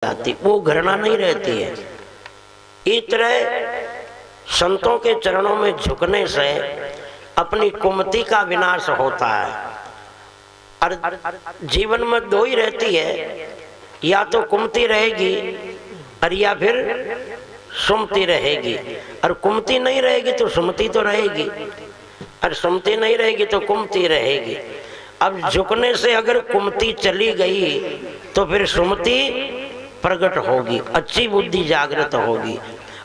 जाती, वो घृणा नहीं रहती है। इस तरह संतों के चरणों में झुकने से अपनी कुमति का विनाश होता है। और जीवन में दो ही रहती है, या तो कुमति रहेगी और या फिर सुमति रहेगी। और कुमति नहीं रहेगी तो सुमति तो रहेगी, और सुमति नहीं रहेगी तो कुमति रहेगी। अब झुकने से अगर कुमति चली गई तो फिर सुमति प्रकट होगी, अच्छी बुद्धि जागृत होगी।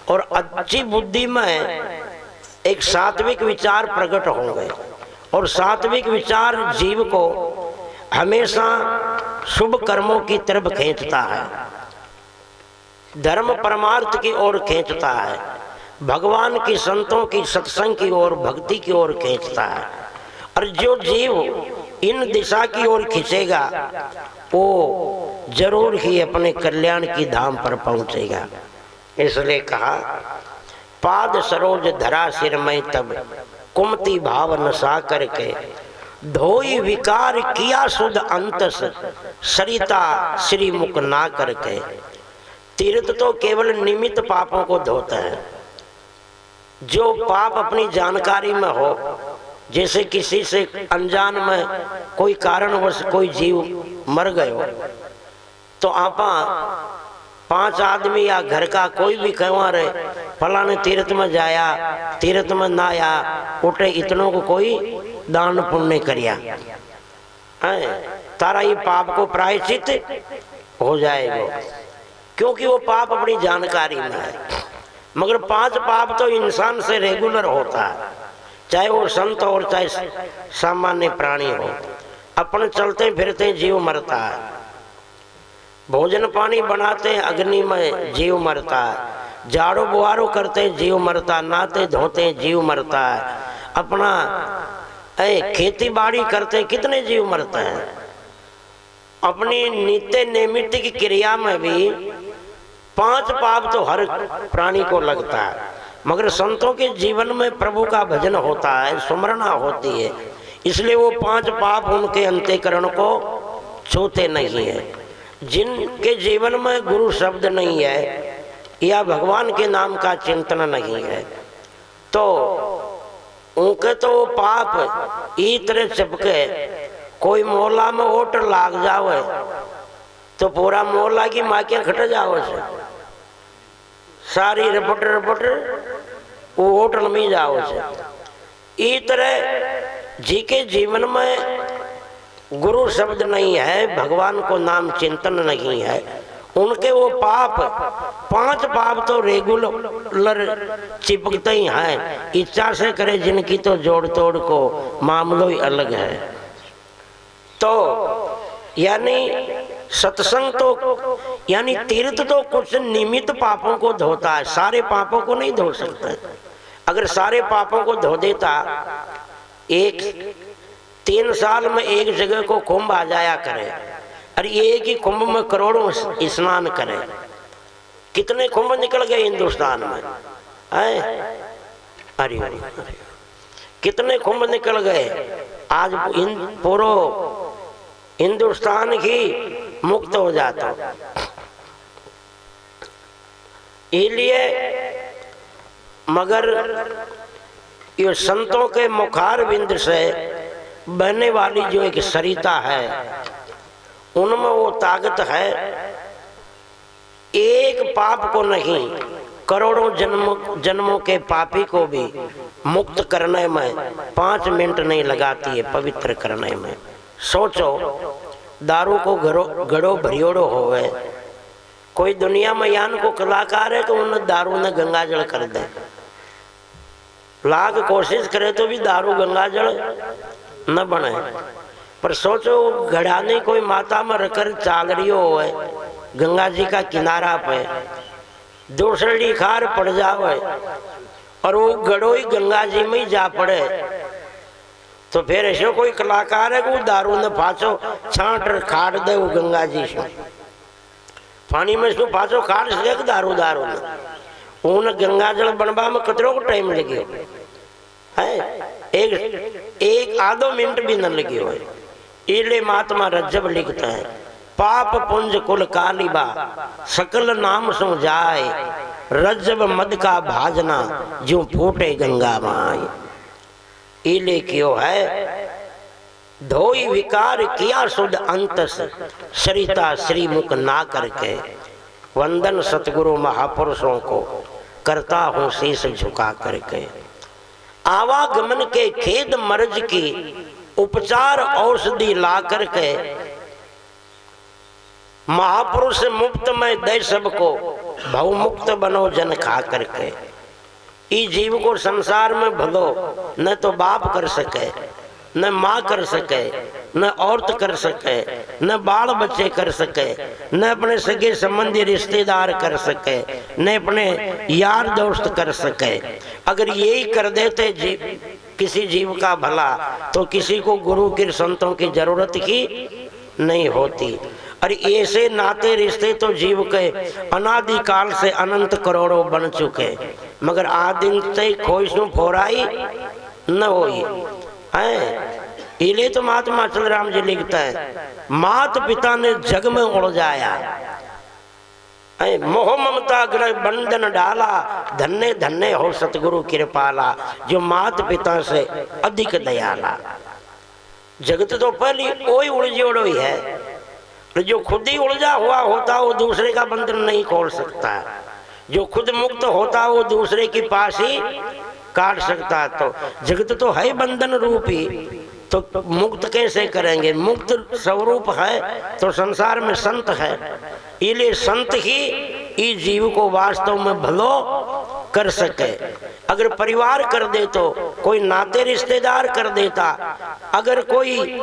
और अच्छी बुद्धि में एक सात्विक विचार प्रकट होंगे, और सात्विक विचार जीव को हमेशा शुभ कर्मों की तरफ खींचता है, धर्म परमार्थ की ओर खींचता है, भगवान की संतों की सत्संग की ओर भक्ति की ओर खींचता है। और जो जीव इन दिशा की ओर खींचेगा वो जरूर ही अपने कल्याण की धाम पर पहुंचेगा। इसलिए कहा, पाद सरोज धरा सिर में तब कुमति भाव नशा करके धोई विकार किया शुद्ध अंतस सरिता श्री मुख ना करके। तीर्थ तो केवल निमित्त पापों को धोता है। जो पाप अपनी जानकारी में हो, जैसे किसी से अनजान में कोई कारणवश कोई जीव मर गयो तो आपा 5 आदमी या घर का कोई भी कहवा रहे फलाने तीर्थ में जाया, तीर्थ में ना आया, उठे इतनों को कोई दान पुण्य करिया, तारा ये पाप को प्रायश्चित हो जाएगा, क्योंकि वो पाप अपनी जानकारी में है। मगर 5 पाप तो इंसान से रेगुलर होता है, चाहे वो संत हो और चाहे सामान्य प्राणी हो। अपन चलते फिरते जीव मरता है, भोजन पानी बनाते अग्नि में जीव मरता है, झाड़ू बुहारू करते जीव मरता, नहाते धोते जीव मरता है, अपना खेती बाड़ी करते कितने जीव मरते हैं। अपनी नित्य नैमित्तिक की क्रिया में भी 5 पाप तो हर प्राणी को लगता है। मगर संतों के जीवन में प्रभु का भजन होता है, स्मरणा होती है, इसलिए वो 5 पाप उनके अंतःकरण को छूते नहीं है। जिनके जीवन में गुरु शब्द नहीं है या भगवान के नाम का चिंतन नहीं है तो उनके तो वो पाप इस तरह चिपके, कोई मोहल्ला में होटल लाग जावे तो पूरा मोहल्ला की माकियां खट जाओ से सारी रपट रपट वो होटल में जाओ से। इस तरह जी के जीवन में गुरु शब्द नहीं है, भगवान को नाम चिंतन नहीं है, उनके वो पाप 5 पाप तो रेगुलर चिपकते ही हैं। इच्छा से करे जिनकी तो जोड़ तोड़ को मामलो ही अलग है। तो यानी सत्संग तो यानी तीर्थ तो कुछ निमित्त पापों को धोता है, सारे पापों को नहीं धो सकता। अगर सारे पापों को धो देता, एक 3 साल में एक जगह को कुंभ आ जाया करे, और एक ही कुंभ में करोड़ों स्नान करे। कितने कुंभ निकल गए हिंदुस्तान में, अरे कितने कुंभ निकल गए। आज पूरा हिंदुस्तान ही मुक्त हो जाता। इसलिए मगर ये संतों के मुखार बिंद से बहने वाली जो एक सरिता है, उनमें वो ताकत है, एक पाप को नहीं करोड़ों जन्मों के पापी को भी मुक्त करने में 5 मिनट नहीं लगाती है, पवित्र करने में। सोचो, दारू को गड़ो भरियोड़ो होवे, कोई दुनिया में यान को कलाकार है तो उन दारू ने गंगाजल कर दे, लाख कोशिश करे तो भी दारू गंगाजल न बने। पर सोचो, घड़ाने कोई माता में रखकर चाल रही हो गंगा जी का किनारा पे, दूसरी खार पड़ जावे और वो गड़ो ही गंगा जी में ही जा पड़े, तो फिर ऐसे कोई कलाकार है कि वो दारू ने फांसो छांट खाड़ दे वो गंगा जी से पानी में इसको फांसो खाड़ से दारू ने उन गंगा जल बनवा में कतरों को टाइम लगे है, एक आधो मिनट भी न लगे हुए। इसलिए महात्मा रज्जब लिखते हैं पाप पुंज कुल कालिबा सकल नाम सो जाए, रजब मद का भाजना जो फूटे गंगा माए। इले क्यों है धोई विकार किया सुध अंतस, सरिता श्रीमुख ना करके। वंदन सतगुरु महापुरुषों को करता हूँ शीश झुका करके। आवागमन के खेद मर्ज की उपचार औषधि ला करके, महापुरुष मुक्त में दे सबको, भव मुक्त बनो जन खा करके। ई जीव को संसार में भलो न तो बाप कर सके, न माँ कर सके, न औरत कर सके, न बाल बच्चे कर सके, न अपने सगे संबंधी रिश्तेदार कर सके, न अपने यार दोस्त कर सके। अगर यही कर देते जीव किसी जीव का भला, तो किसी को गुरु के संतों की जरूरत ही नहीं होती। और ऐसे नाते रिश्ते तो जीव के अनादि काल से अनंत करोड़ों बन चुके, मगर आदिन से खोइशों फोराई न होई है। इले तो महात्मा अचल राम जी लिखता है, मात पिता ने जग में उलझाया, मोह ममता ग्रह बंधन डाला, धन्य धन्य हो सतगुरु कृपाला, जो मात पिता से अधिक दयाला। जगत तो पहले वही उलझोड़ो ही है, जो खुद ही उलझा हुआ होता वो दूसरे का बंधन नहीं खोल सकता। जो खुद मुक्त होता वो दूसरे की पास ही काट सकता। तो जगत तो है बंधन रूपी, तो मुक्त कैसे करेंगे? मुक्त स्वरूप है तो संसार में संत है, इसलिए संत ही इस जीव को वास्तव में भलो कर सके। अगर परिवार कर दे तो कोई नाते रिश्तेदार कर देता, अगर कोई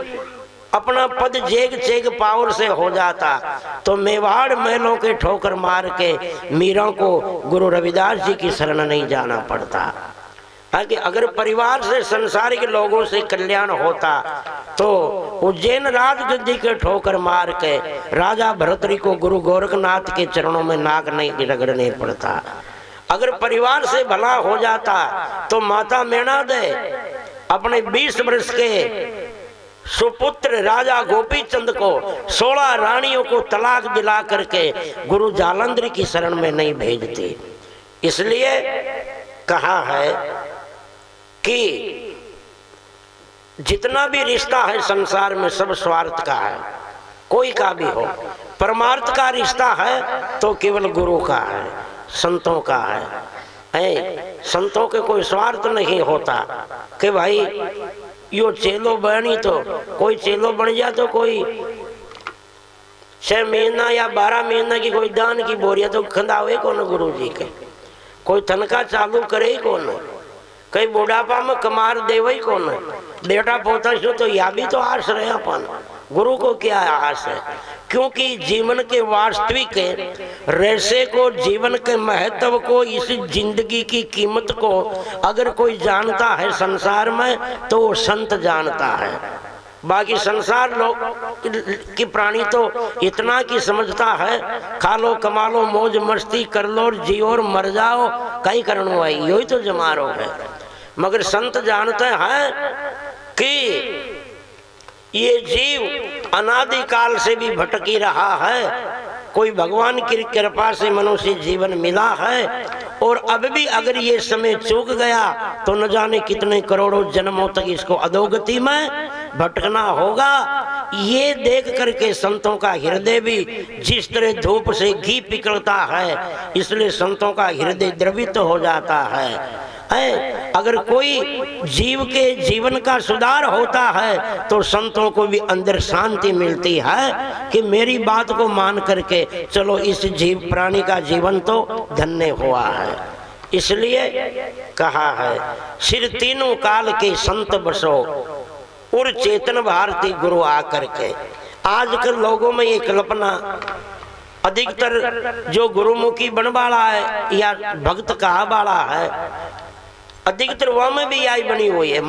अपना पद जेग चेग पावर से हो जाता तो मेवाड़ महलों के ठोकर मार के मीरा को गुरु रविदास जी की शरण नहीं जाना पड़ता। कि अगर परिवार से संसारिक लोगों से कल्याण होता तो उज्जैन राजगद्दी के ठोकर मार के राजा भरतरी को गुरु गोरखनाथ के चरणों में नाक नहीं रगड़ने पड़ता। अगर परिवार से भला हो जाता तो माता मैना दे अपने 20 वर्ष के सुपुत्र राजा गोपी चंद को 16 रानियों को तलाक दिला करके गुरु जालंधर की शरण में नहीं भेजती। इसलिए कहा है कि जितना भी रिश्ता है संसार में सब स्वार्थ का है, कोई का भी हो। परमार्थ का रिश्ता है तो केवल गुरु का है, संतों का है। संतों के कोई स्वार्थ नहीं होता कि भाई यो चेलो बनी तो कोई चेलो बन जा तो कोई 6 महीना या 12 महीना की कोई दान की बोरिया तो खंदावे कौन गुरु जी के, कोई तनखा चालू करे कौन, कई बुढ़ापा में कमार देवे कौन, बेटा पोता शो तो या भी तो आस रहे अपन। गुरु को क्या आस है? क्योंकि जीवन के वास्तविक रहस्य को, जीवन के महत्व को, इस जिंदगी की कीमत को अगर कोई जानता है संसार में तो वो संत जानता है। बाकी संसार लोग की प्राणी तो इतना की समझता है खा लो कमा लो मौज मस्ती कर लो और जियो और मर जाओ, कहीं करनो है, यही तो जमारो है। मगर संत जानते हैं कि ये जीव अनादि काल से भी भटकी रहा है, कोई भगवान की कृपा से मनुष्य जीवन मिला है और अब भी अगर ये समय चूक गया तो न जाने कितने करोड़ों जन्मों तक इसको अधोगति में भटकना होगा। ये देख करके संतों का हृदय भी जिस तरह धूप से घी पिघलता है, इसलिए संतों का हृदय द्रवित हो जाता है। अगर कोई जीव के जीवन का सुधार होता है तो संतों को भी अंदर शांति मिलती है कि मेरी बात को मान करके चलो इस जीव प्राणी का जीवन तो धन्य हुआ है। इसलिए कहा है सिर तीनों काल के संत बसो और चेतन भारती गुरु आकर के। आजकल लोगों में ये कल्पना अधिकतर जो गुरुमुखी बन वाला है या भक्त कहा वाला है, अधिकतर वह में भी आई बनी हुई है।